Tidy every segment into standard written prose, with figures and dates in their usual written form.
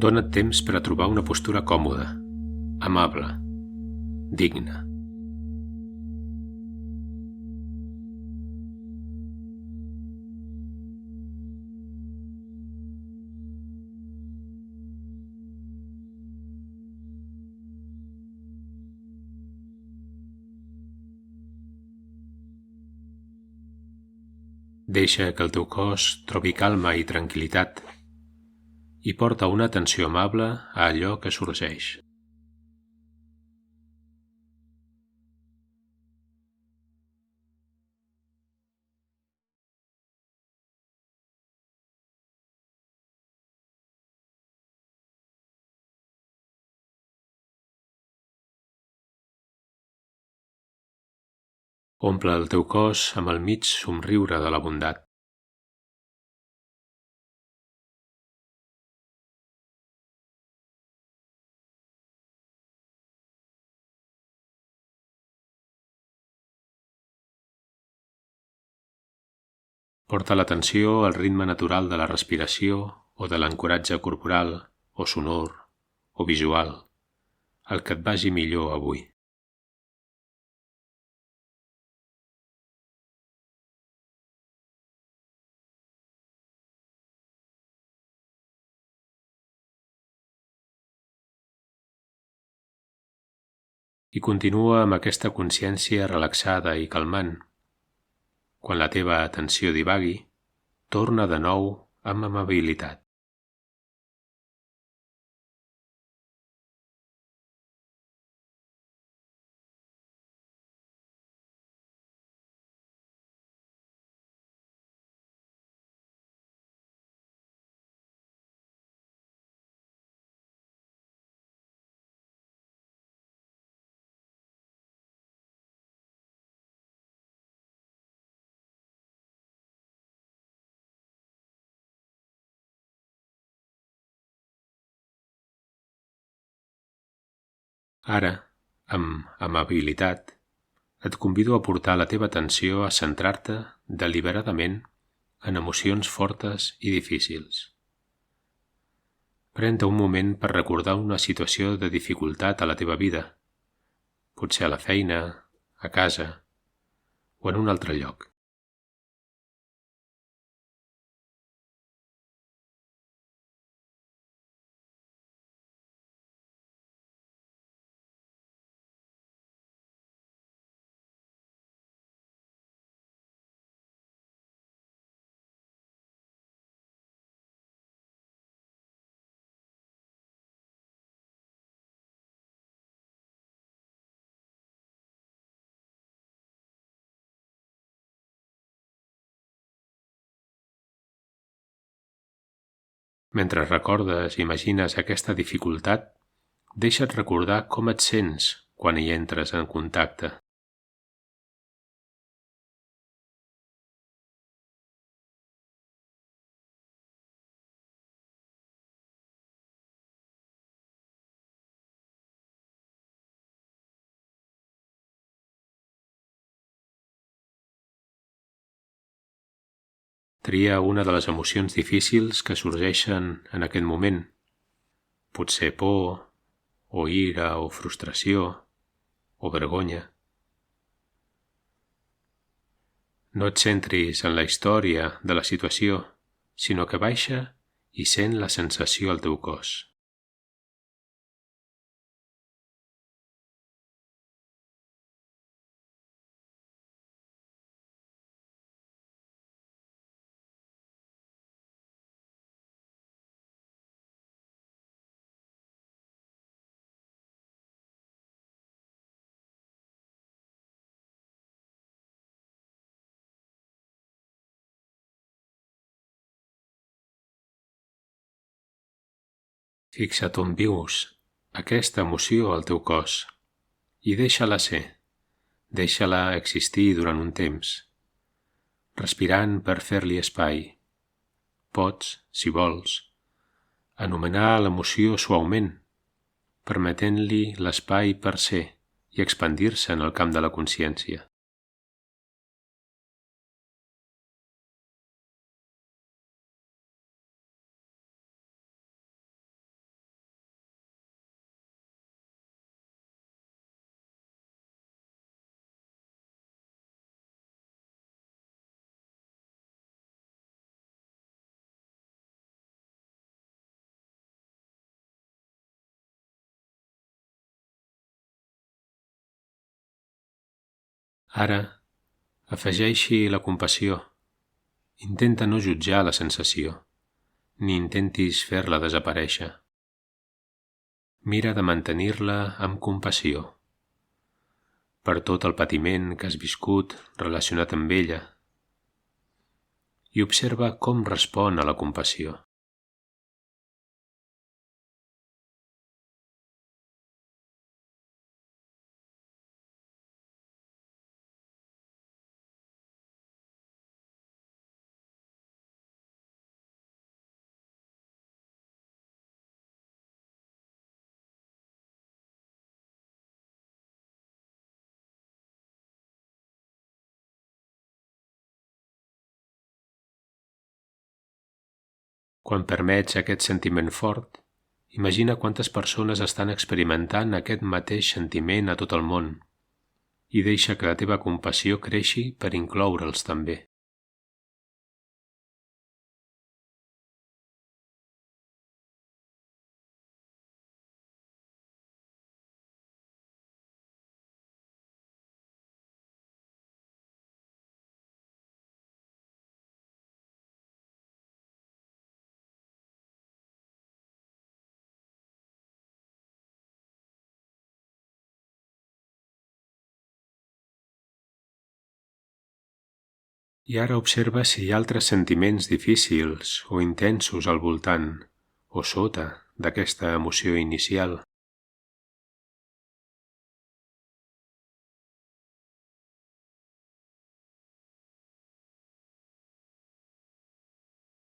Dona't temps per a trobar una postura còmoda, amable, digna. Deixa que el teu cos trobi calma i tranquil·litat i porta una atenció amable a allò que sorgeix. Omple el teu cos amb el mig somriure de la bondat. Porta l'atenció al ritme natural de la respiració o de l'ancoratge corporal o sonor o visual, el que et vagi millor avui. I continua amb aquesta consciència relaxada i calmant. Quan la teva atenció divagui, torna de nou amb amabilitat. Ara, amb amabilitat, et convido a portar la teva atenció a centrar-te deliberadament en emocions fortes i difícils. Pren-te un moment per recordar una situació de dificultat a la teva vida, potser a la feina, a casa o en un altre lloc. Mentre recordes i imagines aquesta dificultat, deixa't recordar com et sents quan hi entres en contacte. Tria una de les emocions difícils que sorgeixen en aquest moment. Potser por, o ira, o frustració, o vergonya. No et centris en la història de la situació, sinó que baixa i sent la sensació al teu cos. Fixa't on vius aquesta emoció al teu cos i deixa-la ser, deixa-la existir durant un temps, respirant per fer-li espai. Pots, si vols, anomenar l'emoció suaument, permetent-li l'espai per ser i expandir-se en el camp de la consciència. Ara, afegeixi la compassió. Intenta no jutjar la sensació, ni intentis fer-la desaparèixer. Mira de mantenir-la amb compassió per tot el patiment que has viscut relacionat amb ella i observa com respon a la compassió. Quan permets aquest sentiment fort, imagina quantes persones estan experimentant aquest mateix sentiment a tot el món i deixa que la teva compassió creixi per incloure'ls també. I ara observa si hi ha altres sentiments difícils o intensos al voltant o sota d'aquesta emoció inicial.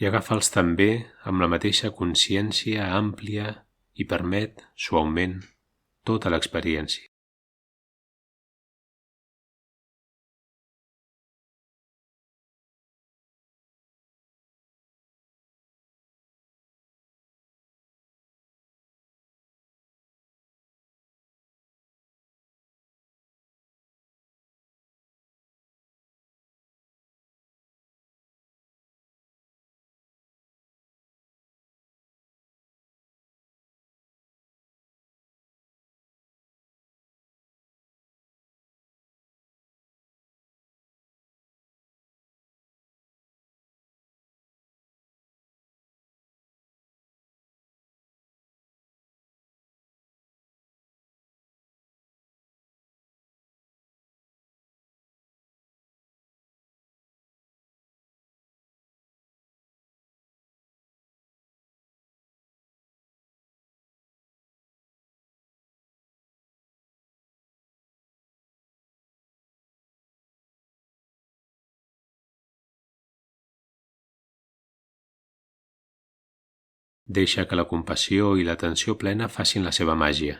I agafa'ls també amb la mateixa consciència àmplia i permet, suaument, tota l'experiència. Deixa que la compassió i l'atenció plena facin la seva màgia.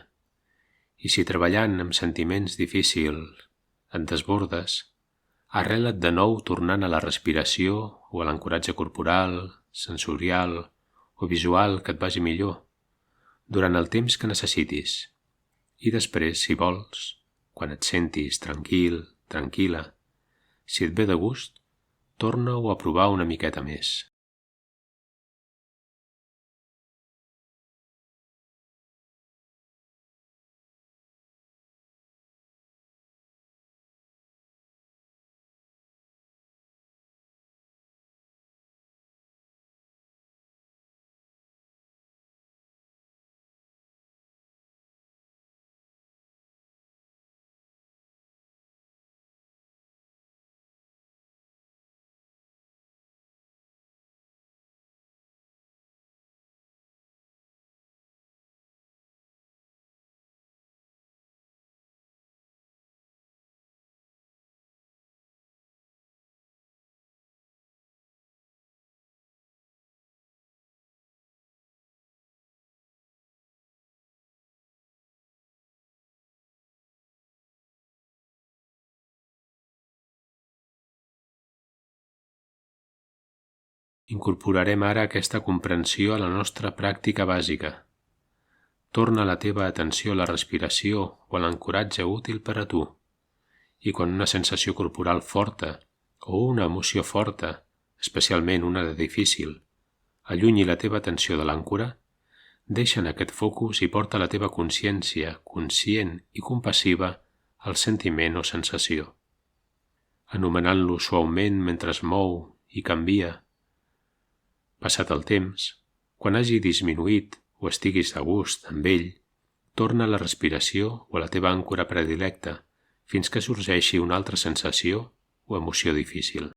I si treballant amb sentiments difícils et desbordes, arrela't de nou tornant a la respiració o a l'ancoratge corporal, sensorial o visual que et vagi millor, durant el temps que necessitis. I després, si vols, quan et sentis tranquil, tranquil·la, si et ve de gust, torna-ho a provar una miqueta més. Incorporarem ara aquesta comprensió a la nostra pràctica bàsica. Torna la teva atenció a la respiració o a l'ancoratge útil per a tu, i quan una sensació corporal forta o una emoció forta, especialment una de difícil, allunyi la teva atenció de l'àncora, deixa'n aquest focus i porta la teva consciència conscient i compassiva al sentiment o sensació. anomenant-lo suaument mentre es mou i canvia. Passat el temps, quan hagi disminuït o estiguis a gust amb ell, torna a la respiració o a la teva àncora predilecta fins que sorgeixi una altra sensació o emoció difícil.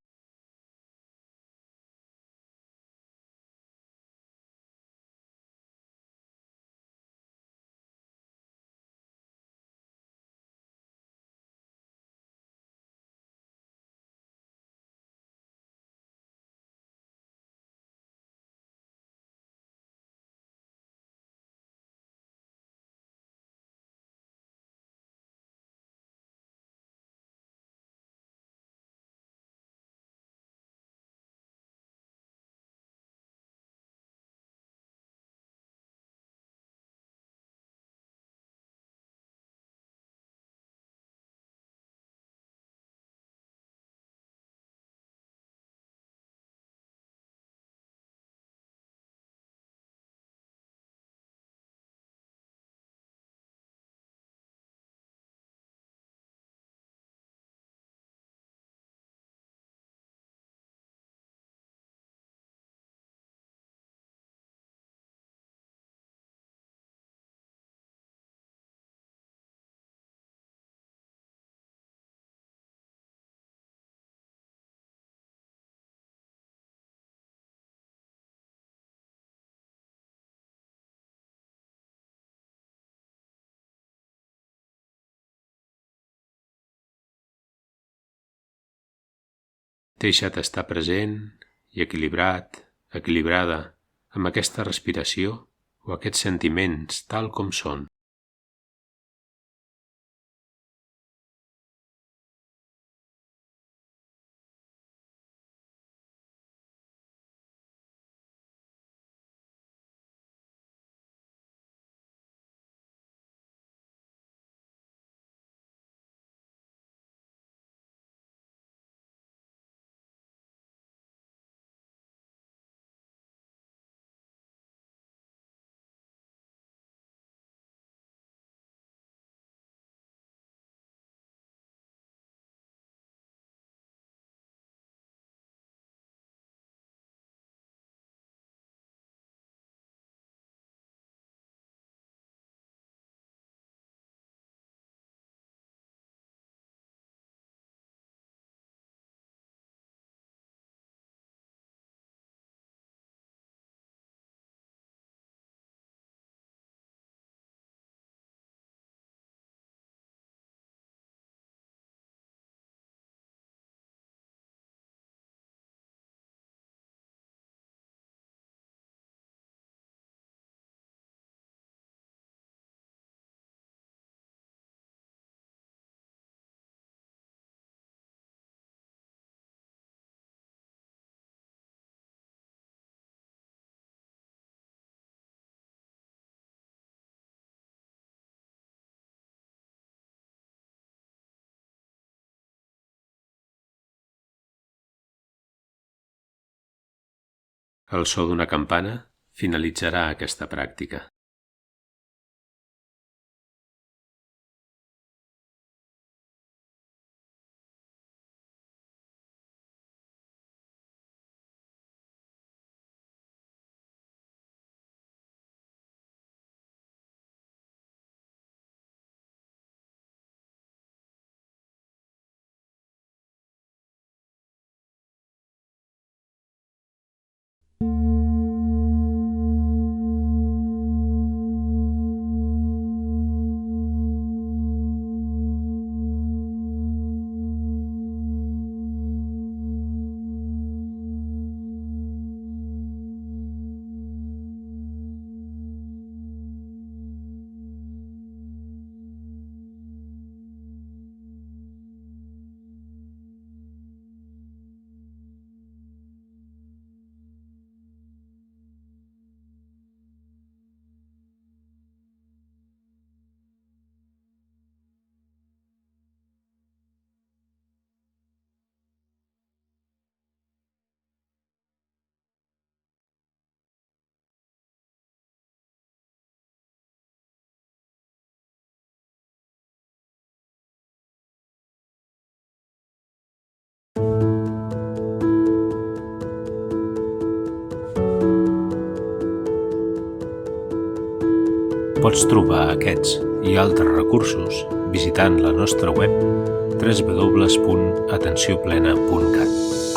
Deixa't estar present i equilibrat, equilibrada, amb aquesta respiració o aquests sentiments tal com són. El so d'una campana finalitzarà aquesta pràctica. Pots trobar aquests i altres recursos visitant la nostra web www.atencionplena.cat.